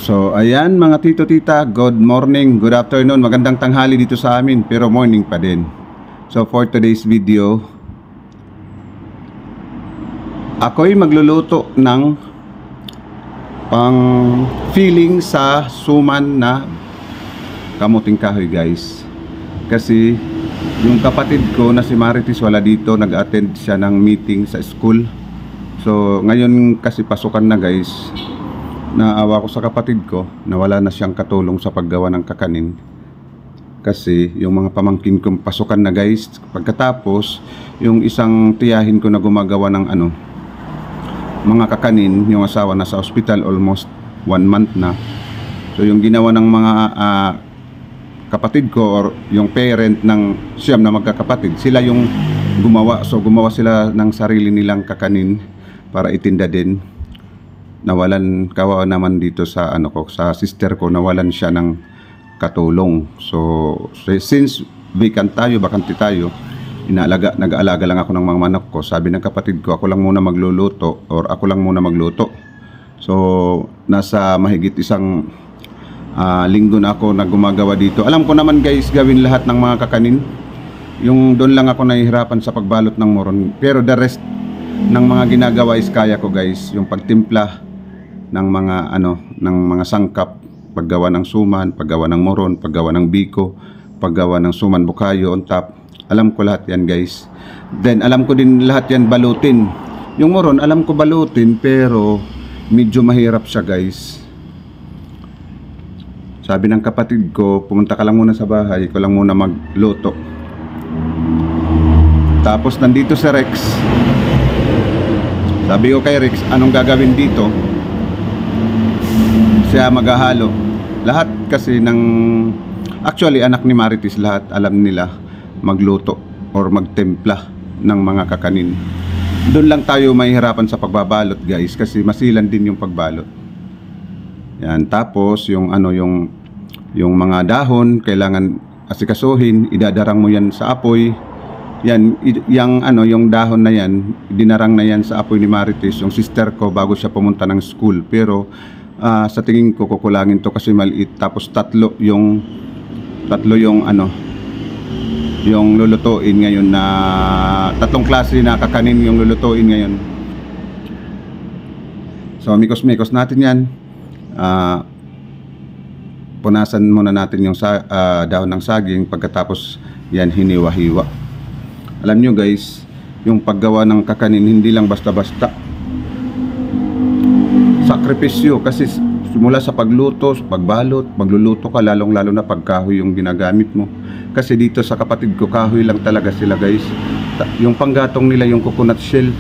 So ayan mga tito tita, good morning, good afternoon, magandang tanghali dito sa amin, pero morning pa din. So for today's video, ako'y magluluto ng pang feeling sa suman na kamuting kahoy guys. Kasi yung kapatid ko na si Marites wala dito, nag-attend siya ng meeting sa school. So ngayon kasi pasukan na guys, naawa ko sa kapatid ko na wala na siyang katulong sa paggawa ng kakanin. Kasi yung mga pamangkin kong pasukan na guys. Pagkatapos yung isang tiyahin ko na gumagawa ng mga kakanin, yung asawa na sa hospital almost 1 month na. So yung ginawa ng mga kapatid ko or yung parent ng siyam na magkakapatid, sila yung gumawa. So gumawa sila ng sarili nilang kakanin para itinda din. Nawalan kawawa naman dito sa sa sister ko, nawalan siya ng katulong. So since bakante tayo, nag-aalaga lang ako ng mga manok ko. Sabi ng kapatid ko, ako lang muna magluluto or ako lang muna magluto. So nasa mahigit isang linggo na ako na gumagawa dito. Alam ko naman guys gawin lahat ng mga kakanin. Yung doon lang ako nahihirapan sa pagbalot ng moron, pero the rest ng mga ginagawa is kaya ko guys. Yung pagtimpla ng mga ng mga sangkap, paggawa ng suman, paggawa ng moron, paggawa ng biko, paggawa ng suman bukayo on top. Alam ko lahat yan guys. Then alam ko din lahat yan balutin. Yung moron alam ko balutin, pero medyo mahirap siya guys. Sabi ng kapatid ko, pumunta ka lang muna sa bahay, ko lang muna magluto. Tapos nandito si Rex. Sabi ko kay Rex, anong gagawin dito? Siya maghahalo. Lahat kasi actually anak ni Marites, lahat alam nila magluto or magtempla ng mga kakanin. Doon lang tayo mahihirapan sa pagbabalot guys, kasi masilan din yung pagbalot. Yan, tapos yung yung mga dahon kailangan asikasuhin, idadarang mo yan sa apoy. Yan, yung dahon na yan, dinarang na yan sa apoy ni Marites, yung sister ko, bago siya pumunta ng school. Pero sa tingin ko kukulangin to kasi maliit. Tapos tatlo yung yung lulutuin ngayon, na tatlong klase na kakanin yung lulutuin ngayon. So mikos natin yan. Punasan muna natin yung dahon ng saging. Pagkatapos yan, hiniwa-hiwa. Alam nyo guys, yung paggawa ng kakanin hindi lang basta-basta. Sakripisyo, kasi simula sa pagluto, sa pagbalot, magluluto ka, lalong-lalo na pagkahoy yung ginagamit mo. Kasi dito sa kapatid ko, kahoy lang talaga sila guys. Yung panggatong nila yung coconut shell.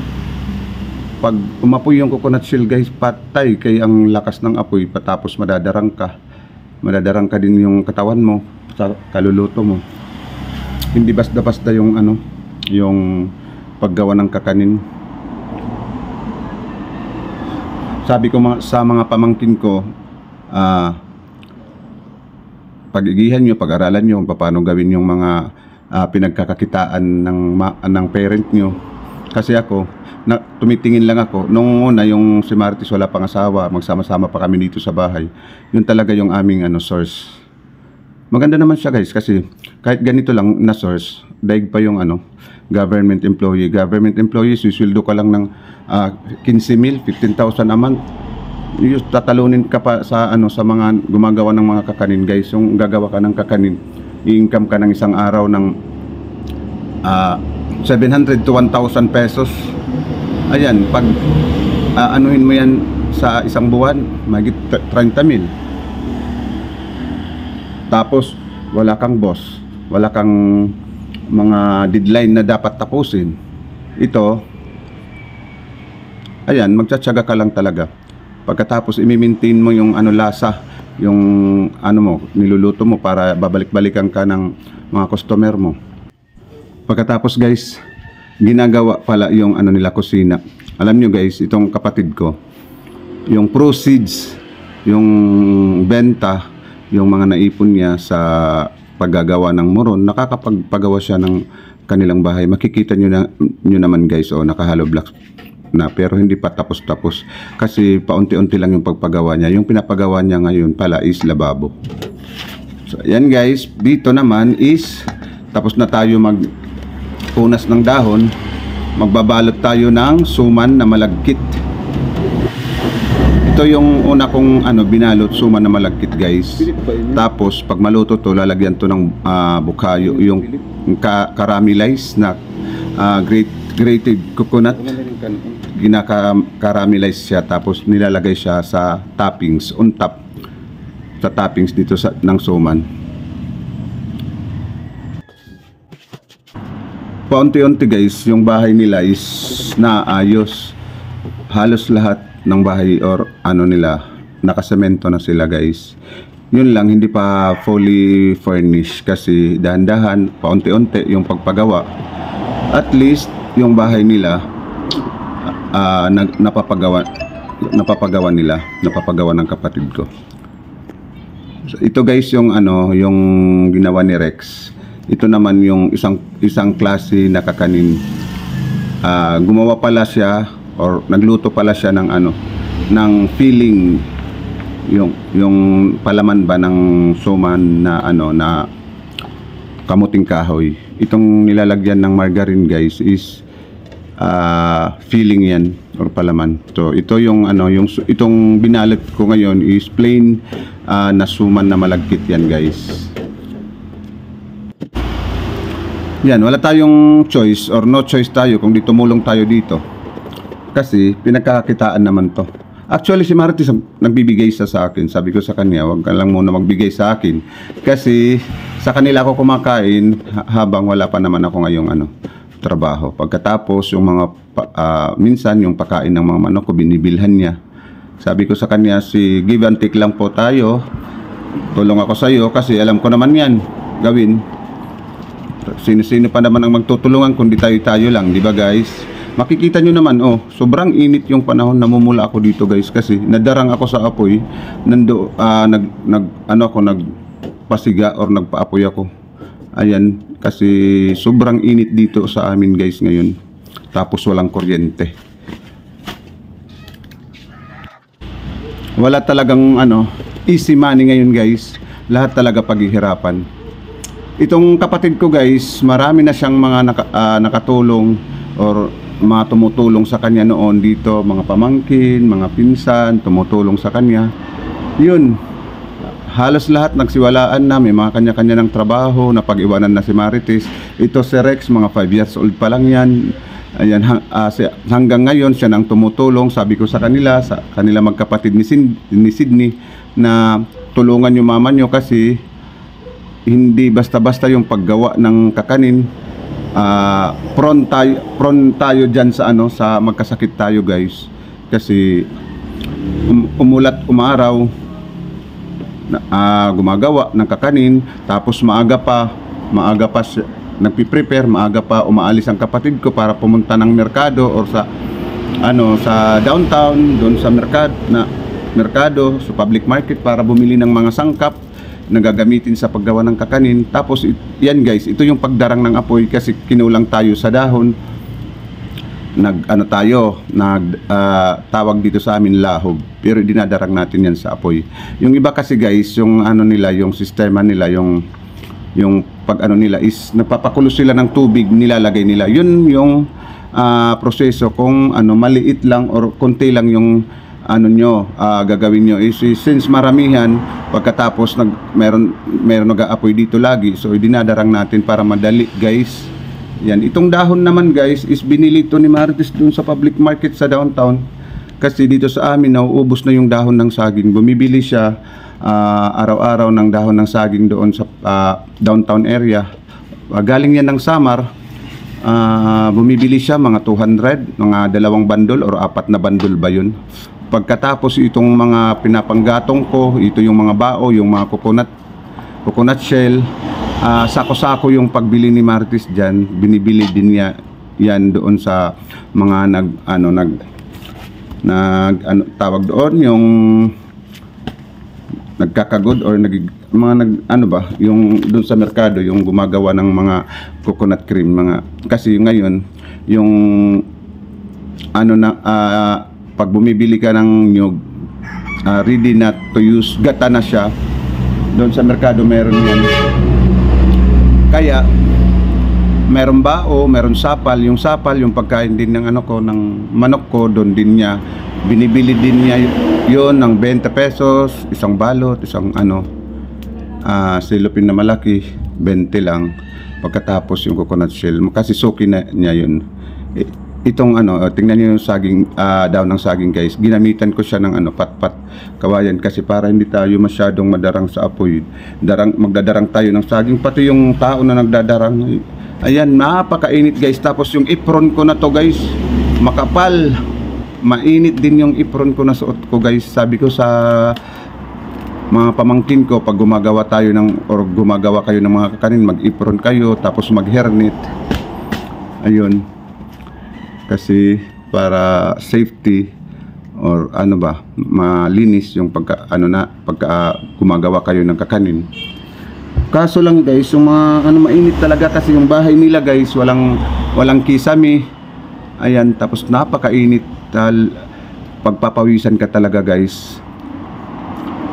Pag umapoy yung coconut shell guys, patay kay ang lakas ng apoy. Patapos madadarang ka din yung katawan mo sa kaluluto mo. Hindi basta-basta yung yung paggawa ng kakanin. Sabi ko sa mga pamangkin ko, pag-igihan nyo, pag-aralan nyo kung paano gawin yung mga pinagkakakitaan ng parent nyo. Kasi ako, tumitingin lang ako. Nung una, yung si Marites wala pang asawa, magsama-sama pa kami dito sa bahay. Yun talaga yung aming source. Maganda naman siya guys, kasi kahit ganito lang na source, daig pa yung government employee. Government employee, susweldo ka lang ng 15,000, 15,000 a month. Yung tatalunin ka pa sa sa mga gumagawa ng mga kakanin guys. Yung gagawa ka ng kakanin, i-income ka ng isang araw ng 700 to 1,000 pesos. Ayan, pag anuhin mo yan sa isang buwan, magit 30,000. Tapos wala kang boss, wala kang mga deadline na dapat tapusin. Ito, ayan, magtsatsaga ka lang talaga. Pagkatapos i-maintain mo yung lasa, yung mo, niluluto mo para babalik-balikan ka ng mga customer mo. Pagkatapos guys, ginagawa pala yung nila kusina. Alam nyo guys, itong kapatid ko, yung proceeds, yung benta, yung mga naipon niya sa paggagawa ng moron, nakakapagpagawa siya ng kanilang bahay. Makikita nyo naman guys, nakahalo blocks na, pero hindi pa tapos-tapos kasi paunti-unti lang yung pagpagawa niya. Yung pinapagawa niya ngayon pala is lababo. So ayan guys, dito naman is tapos na tayo magpunas ng dahon. Magbabalot tayo ng suman na malagkit. Ito yung una kong binalot, suman na malagkit guys. Tapos pag maluto to, lalagyan to ng bukayo, yung caramelized na grated coconut. Ginaka-caramelize siya, tapos nilalagay siya sa toppings, on top sa toppings dito ng suman. Paunti-unti guys, yung bahay nila is naayos. Halos lahat ng bahay or nila, nakasemento na sila guys. Yun lang, hindi pa fully furnished kasi dahan-dahan, paunti-unti yung pagpagawa. At least yung bahay nila napapagawa ng kapatid ko. So, ito guys yung yung ginawa ni Rex. Ito naman yung isang klase na kakanin. Gumawa pala siya or nagluto pala siya ng ng filling, yung palaman ba ng suman na na kamuting kahoy. Itong nilalagyan ng margarine guys is filling yan or palaman. So ito yung itong binalot ko ngayon is plain na suman na malagkit yan guys. Yan, wala tayong choice or no choice tayo kung di tumulong tayo dito. Kasi pinagkakakitaan naman to. Actually si Martis nagbibigay sa akin. Sabi ko sa kanya, wag ka lang muna magbigay sa akin. Kasi sa kanila ako kumakain habang wala pa naman ako ngayong trabaho. Pagkatapos yung mga minsan yung pakain ng mga manok ko binibilhan niya. Sabi ko sa kanya, si give and take lang po tayo. Tulong ako sa iyo kasi alam ko naman yan gawin. Sino-sino pa naman ang magtutulungan kundi tayo-tayo lang, di ba guys? Makikita nyo naman, sobrang init yung panahon, namumula ako dito guys kasi nadarang ako sa apoy. Nagpasiga or nagpaapoy ako. Ayan, kasi sobrang init dito sa amin guys ngayon. Tapos walang kuryente. Wala talagang easy money ngayon guys. Lahat talaga paghihirapan. Itong kapatid ko guys, marami na siyang mga nakatulong or mga tumutulong sa kanya noon dito, mga pamangkin, mga pinsan, tumutulong sa kanya. Yun, halos lahat nagsiwalaan na, may mga kanya-kanya ng trabaho, napag-iwanan na si Marites. Ito si Rex, mga 5 years old pa lang yan. Ayan, hanggang ngayon siya nang tumutulong. Sabi ko sa kanila magkapatid ni Sydney na tulungan yung mama nyo kasi hindi basta-basta yung paggawa ng kakanin. Prone tayo dyan sa sa magkasakit tayo guys kasi umulat umaraw gumagawa ng kakanin, tapos maaga pa nagpi-prepare, maaga pa umaalis ang kapatid ko para pumunta ng merkado or sa downtown, doon sa merkado sa public market para bumili ng mga sangkap na gagamitin sa paggawa ng kakanin. Tapos yan guys, ito yung pagdarang ng apoy kasi kinulang tayo sa dahon. Tawag dito sa amin lahog, pero dinadarang natin yan sa apoy. Yung iba kasi guys, yung nila, yung sistema nila, yung pag nila is napapakulo sila ng tubig, nilalagay nila. Yun yung proseso kung maliit lang or konti lang yung gagawin nyo is since maramihan, pagkatapos meron nag-aapoy dito lagi, so idinadarang natin para madali guys. Yan, itong dahon naman guys is binili to ni Marites dun sa public market sa downtown kasi dito sa amin nauubos na yung dahon ng saging. Bumibili siya araw-araw ng dahon ng saging doon sa downtown area. Galing yan ng Samar. Bumibili siya mga 200, mga 2 bandol or 4 na bandol ba yun. Pagkatapos itong mga pinapanggatong ko, ito yung mga bao, yung mga coconut shell, sako-sako yung pagbili ni Marites dyan, binibili din niya yan doon sa mga tawag doon, yung nagkakagod or yung doon sa merkado, yung gumagawa ng mga coconut cream, kasi ngayon yung ano na, pag bumibili ka ng nyug, ready na to use, gata na siya. Doon sa merkado meron yan. Kaya meron bao, meron sapal. Yung sapal, yung pagkain din ng ano ko, ng manok ko, doon din niya. Binibili din niya yun ng 20 pesos, isang balot, isang ano, silupin na malaki, 20 lang. Pagkatapos yung coconut shell, kasi suki na niya yun. Itong ano, tingnan niyo yung saging, daw ng saging guys. Ginamitan ko siya ng ano, patpat kawayan kasi para hindi tayo masyadong madarang sa apoy. Magdadarang tayo ng saging, pati yung tao na nagdadarang. Ayan, napakainit guys. Tapos yung apron ko na to guys, makapal. Mainit din yung apron ko na suot ko guys. Sabi ko sa mga pamangkin ko, pag gumagawa tayo ng, or gumagawa kayo ng mga kakanin, mag-apron kayo, tapos mag-hairnet. Ayun. Kasi para safety or ano ba, malinis yung pagka gumagawa kayo ng kakanin. Kaso lang guys, yung mga ano, mainit talaga kasi yung bahay nila guys, walang kisame. Ayan, tapos napakainit, pagpapawisan ka talaga guys.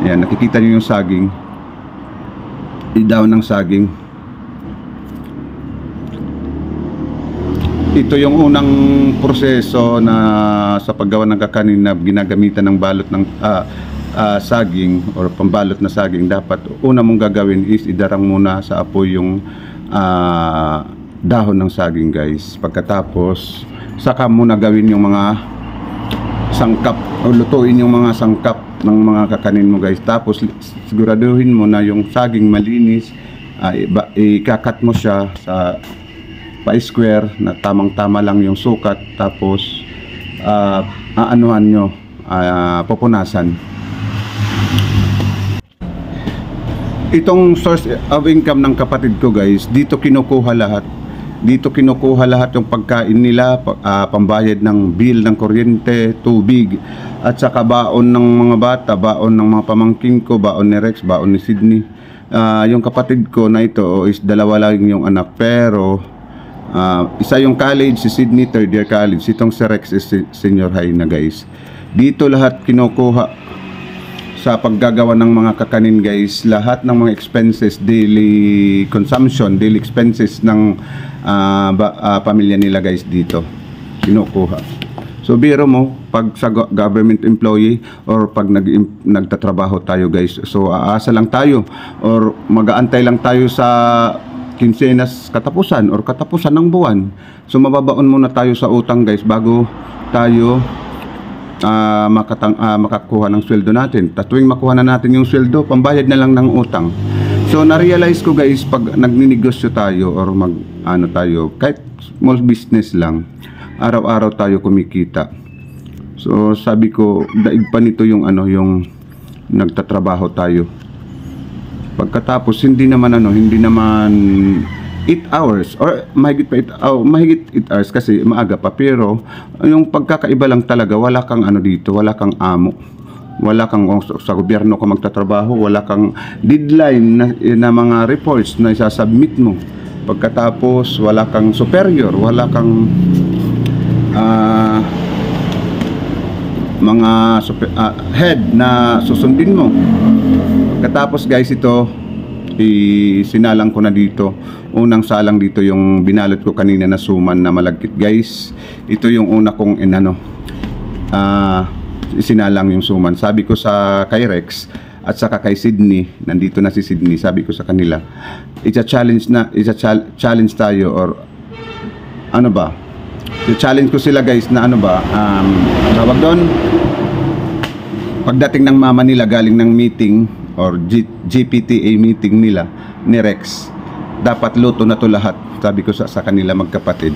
Ayan, nakikita niyo yung saging, idaw ng saging. Ito yung unang proseso na sa paggawa ng kakanin na ginagamitan ng balot ng saging or pambalot na saging. Dapat una mong gagawin is idarang muna sa apoy yung dahon ng saging guys. Pagkatapos saka muna gawin yung mga sangkap o lutuin yung mga sangkap ng mga kakanin mo guys. Tapos siguraduhin mo na yung saging malinis, ikakat mo siya sa pa-square na tamang-tama lang yung sukat, tapos aanuhan nyo, pupunasan. Itong source of income ng kapatid ko guys, dito kinukuha lahat. Dito kinukuha lahat yung pagkain nila, pambayad ng bill ng kuryente, tubig, at saka baon ng mga bata, baon ng mga pamangkin ko, baon ni Rex, baon ni Sydney. Yung kapatid ko na ito is dalawa lang yung anak, pero isa yung college, si Sydney third year college, itong si Rex is senior high na guys. Dito lahat kinukuha sa paggagawa ng mga kakanin guys. Lahat ng mga expenses, daily consumption, daily expenses ng pamilya nila guys, dito kinukuha. So biro mo, pag sa government employee or pag nagtatrabaho tayo guys, so aasa lang tayo or mag-aantay lang tayo sa kinsenas katapusan or katapusan ng buwan. So mababaon muna tayo sa utang guys bago tayo makakuha ng sweldo natin. Tuwing makuha na natin yung sweldo, pambayad na lang ng utang. So na-realize ko guys, pag nagninegosyo tayo or tayo, kahit small business lang, araw-araw tayo kumikita. So sabi ko, daig pa nito yung yung nagtatrabaho tayo. Pagkatapos hindi naman 8 hours or mahigit pa 8 hours kasi maaga pa, pero yung pagkakaiba lang talaga, wala kang dito, wala kang amo, wala kang sa gobyerno ka magtatrabaho, wala kang deadline na mga reports na isasubmit mo. Pagkatapos wala kang superior, wala kang mga head na susundin mo. Pagkatapos guys, ito sinalang ko na dito. Unang salang dito yung binalot ko kanina na suman na malagkit guys. Ito yung una kong sinalang yung suman. Sabi ko sa kay Rex at saka kay Sydney, nandito na si Sydney, sabi ko sa kanila, challenge tayo or i-challenge ko sila guys na tawag doon, pagdating ng mama nila galing ng meeting or GPTA meeting nila ni Rex, dapat luto na to lahat. Sabi ko sa kanila magkapatid.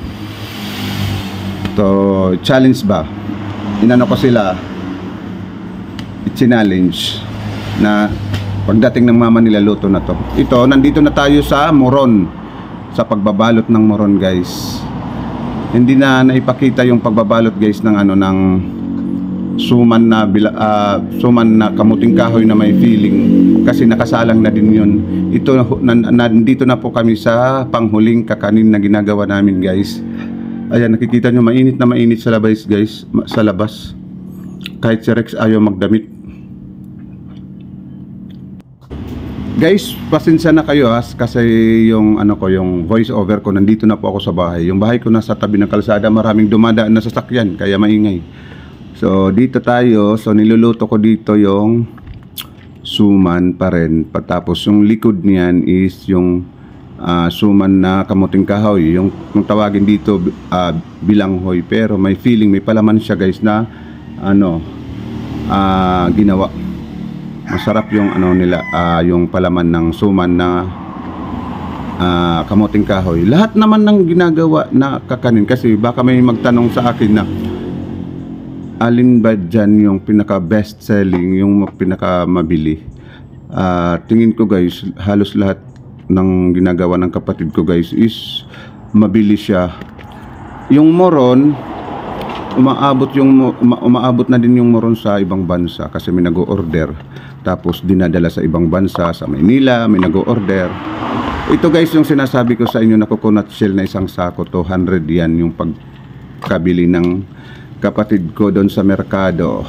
So challenge ba? Ko sila, i-challenge na pagdating ng mama nila luto na to. Ito, nandito na tayo sa moron, sa pagbabalot ng moron guys. Hindi na naipakita yung pagbabalot guys ng ng suman na kamuting kahoy na may feeling, kasi nakasalang na din yun. Ito nandito na po kami sa panghuling kakanin na ginagawa namin guys. Ayan, nakikita nyo, mainit na mainit sa labas guys, sa labas. Kahit si Rex ayaw magdamit. Guys, pasensya na kayo kasi yung ano ko, yung voice over ko, nandito na po ako sa bahay. Yung bahay ko nasa tabi ng kalsada, maraming dumadaan na sasakyan, kaya maingay. So dito tayo, so niluluto ko dito yung suman pa rin. Patapos yung likod niyan is yung suman na kamuting kahoy, yung tawagin dito bilanghoy, pero may feeling, may palaman siya guys na ano, ginawa. Masarap yung ano nila, yung palaman ng suman na kamuting kahoy. Lahat naman ng ginagawa na kakanin, kasi baka may magtanong sa akin na alin ba dyan yung pinaka best selling, yung pinaka mabili. Tingin ko guys, halos lahat ng ginagawa ng kapatid ko guys is mabili siya. Yung moron, umaabot na din yung moron sa ibang bansa kasi may nag-o-order, tapos dinadala sa ibang bansa, sa Maynila may nag-o-order. Ito guys yung sinasabi ko sa inyo na coconut shell na isang sako, 200 yan yung pagkabili ng kapatid ko doon sa merkado.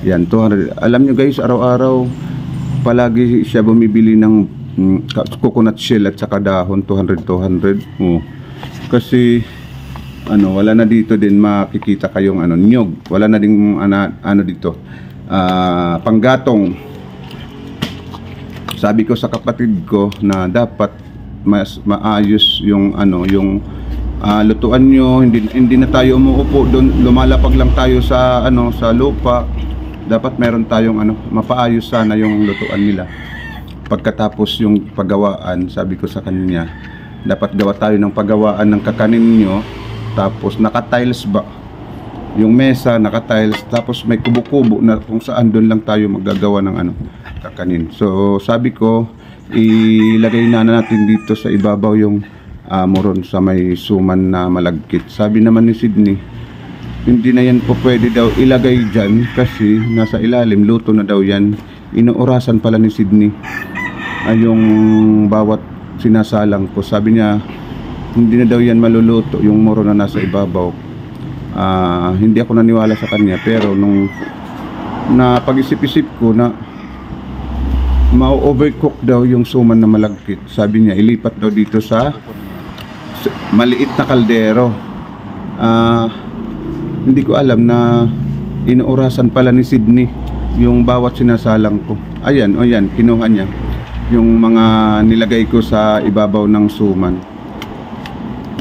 Yan, 200. Alam nyo guys, araw-araw palagi siya bumibili ng coconut shell at saka dahon, 200. Kasi ano, wala na dito din makikita kayong ano, nyog. Wala na din ano dito, panggatong. Sabi ko sa kapatid ko na dapat mas maayos yung ano, yung lutuan nyo. Hindi na tayo umuupo doon, lumalapag lang tayo sa ano, sa lupa. Dapat meron tayong ano, mapaayos sana yung lutuan nila. Pagkatapos yung paggawaan, sabi ko sa kanya, dapat gawa tayo ng paggawaan ng kakanin nyo, tapos naka-tiles ba yung mesa, naka-tiles, tapos may kubo-kubo na kung saan doon lang tayo maggagawa ng ano, kakanin. So sabi ko, ilagay na natin dito sa ibabaw yung moron sa may suman na malagkit. Sabi naman ni Sydney, hindi na yan po pwede daw ilagay dyan kasi nasa ilalim, luto na daw yan. Inuurasan pala ni Sydney yung bawat sinasalang ko. Sabi niya hindi na daw yan maluluto yung moro na nasa ibabaw. Hindi ako naniwala sa kanya, pero nung pag-isip-isip ko na ma-overcook daw yung suman na malagkit, sabi niya ilipat daw dito sa maliit na kaldero. Hindi ko alam na inuurasan pala ni Sydney yung bawat sinasalang ko. Ayan, o yan, kinuha niya yung mga nilagay ko sa ibabaw ng suman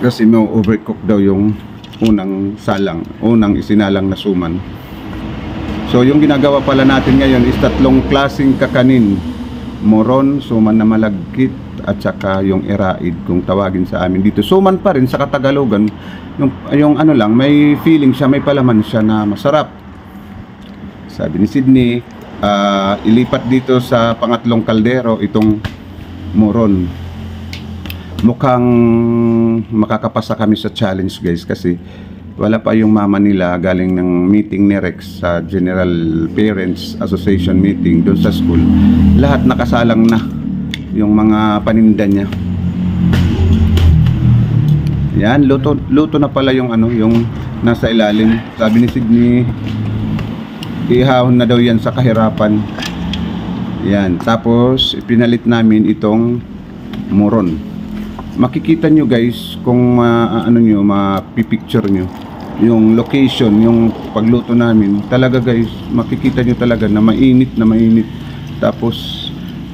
kasi may overcook daw yung unang isinalang na suman. So yung ginagawa pala natin ngayon is tatlong klaseng kakanin: moron, suman na malagkit, at saka yung eraid kung tawagin sa amin dito. Suman pa rin sa Katagalogan, yung ano lang, may feeling siya, may palaman siya na masarap. Sabi ni Sydney, ilipat dito sa pangatlong kaldero itong moron. Mukhang makakapasa kami sa challenge guys, kasi wala pa yung mama nila galing ng meeting ni Rex sa General Parents Association meeting doon sa school. Lahat nakasalang na yung mga paninda niya. Yan, luto na pala yung ano, yung nasa ilalim. Sabi ni Sydney, ihahon na daw yan sa kahirapan. Yan, tapos pinalit namin itong moron. Makikita nyo guys kung ano nyo, mapipicture nyo yung location, yung pagluto namin. Talaga guys, makikita nyo talaga na mainit na mainit. Tapos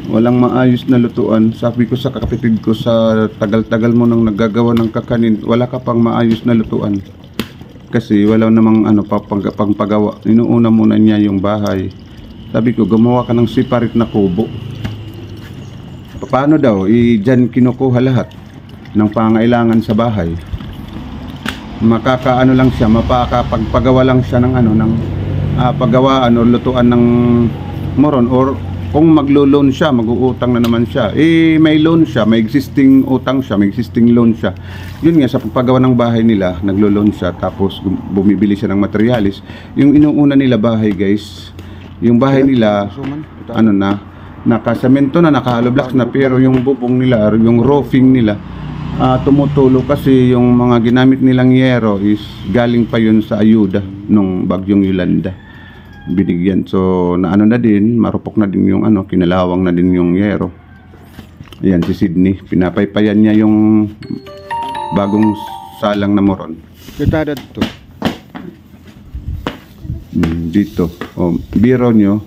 walang maayos na lutuan. Sabi ko sa kapatid ko, sa tagal-tagal mo nang naggagawa ng kakanin, wala ka pang maayos na lutuan. Kasi wala namang ano pang pagawa. Inuuna muna niya yung bahay. Sabi ko, gumawa ka ng separate na kubo. Paano daw? Diyan kinukuha lahat ng pangailangan sa bahay. Makakaano lang siya, mapakapagpagawa lang siya ng ano, ng paggawaan o lutuan ng moron. Or kung maglo-loan siya, mag-uutang na naman siya. May loan siya, may existing utang siya, may existing loan siya. Yun nga, sa pagpagawa ng bahay nila, naglo-loan siya, tapos bumibili siya ng materialis. Yung inuuna nila bahay guys, yung bahay nila, nakasemento na, naka-hollow blocks na, pero yung bubong nila, yung roofing nila, tumutulo kasi yung mga ginamit nilang yero is galing pa yun sa ayuda nung bagyong Yolanda. Binigyan. So na ano na din, marupok na din yung ano, kinalawang na din yung yero. Ayan si Sydney, pinapaypayan niya yung bagong salang na moron. Kita to. Dito. O, biro nyo,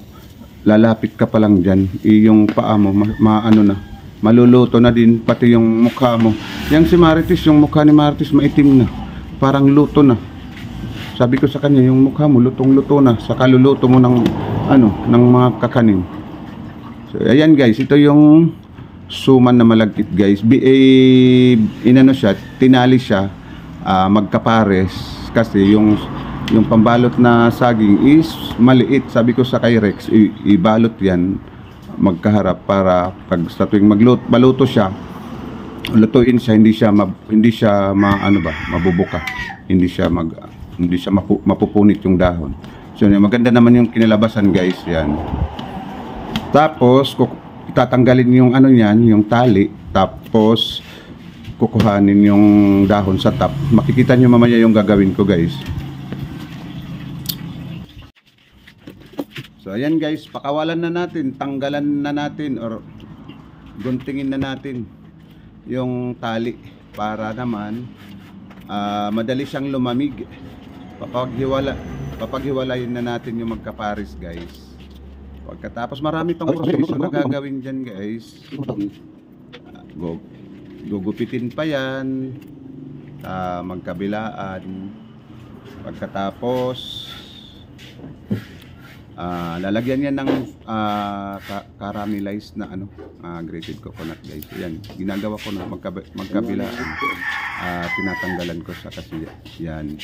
lalapit ka pa lang dyan. Yung paa mo, ano na, maluluto na din, pati yung mukha mo. Yang si Marites, yung mukha ni Marites maitim na. Parang luto na. Sabi ko sa kanya, yung mukha mo, lutong-luto na. Sa kaluluto mo ng, ano, ng mga kakanin. So, ayan guys, ito yung suman na malagkit guys. Inano siya, tinali siya, magkapares. Kasi yung pambalot na saging is maliit. Sabi ko sa kay Rex, ibalot yan magkaharap para pag sa tuwing maluto siya, lutuin siya, hindi siya mabubuka. Hindi siya mapupunit yung dahon. So maganda naman yung kinalabasan guys, yan. Tapos tatanggalin yung ano niyan, yung tali, tapos kukuhanin yung dahon sa top. Makikita nyo mamaya yung gagawin ko guys. So ayan guys, pakawalan na natin, tanggalan na natin or guntingin na natin yung tali para naman madali siyang lumamig. Papaghiwalayin na natin yung magkapares guys. Pagkatapos marami pang proseso na gagawin dyan guys. Gugupitin pa yan, magkabilaan. Pagkatapos lalagyan yan ng caramelized na ano, grated coconut guys. Ayan, ginagawa ko na magkabilaan. Tinatanggalan ko sa kasi yan.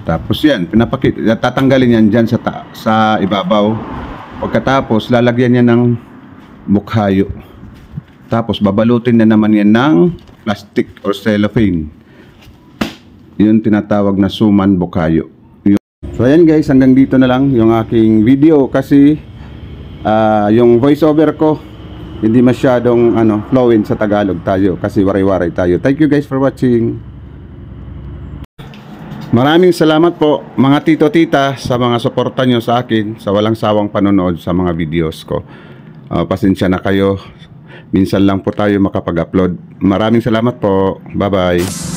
Tapos yan, tatanggalin yan dyan sa ibabaw. Pagkatapos lalagyan yan ng mukhayo. Tapos babalutin na naman yan ng plastic or cellophane. Yun tinatawag na suman bukayo. So ayan guys, hanggang dito na lang yung aking video kasi yung voice over ko hindi masyadong fluent sa Tagalog tayo kasi waray-waray tayo. Thank you guys for watching. Maraming salamat po mga tito-tita sa mga suporta nyo sa akin sa walang sawang panonood sa mga videos ko. Pasensya na kayo, minsan lang po tayo makapag-upload. Maraming salamat po. Bye bye.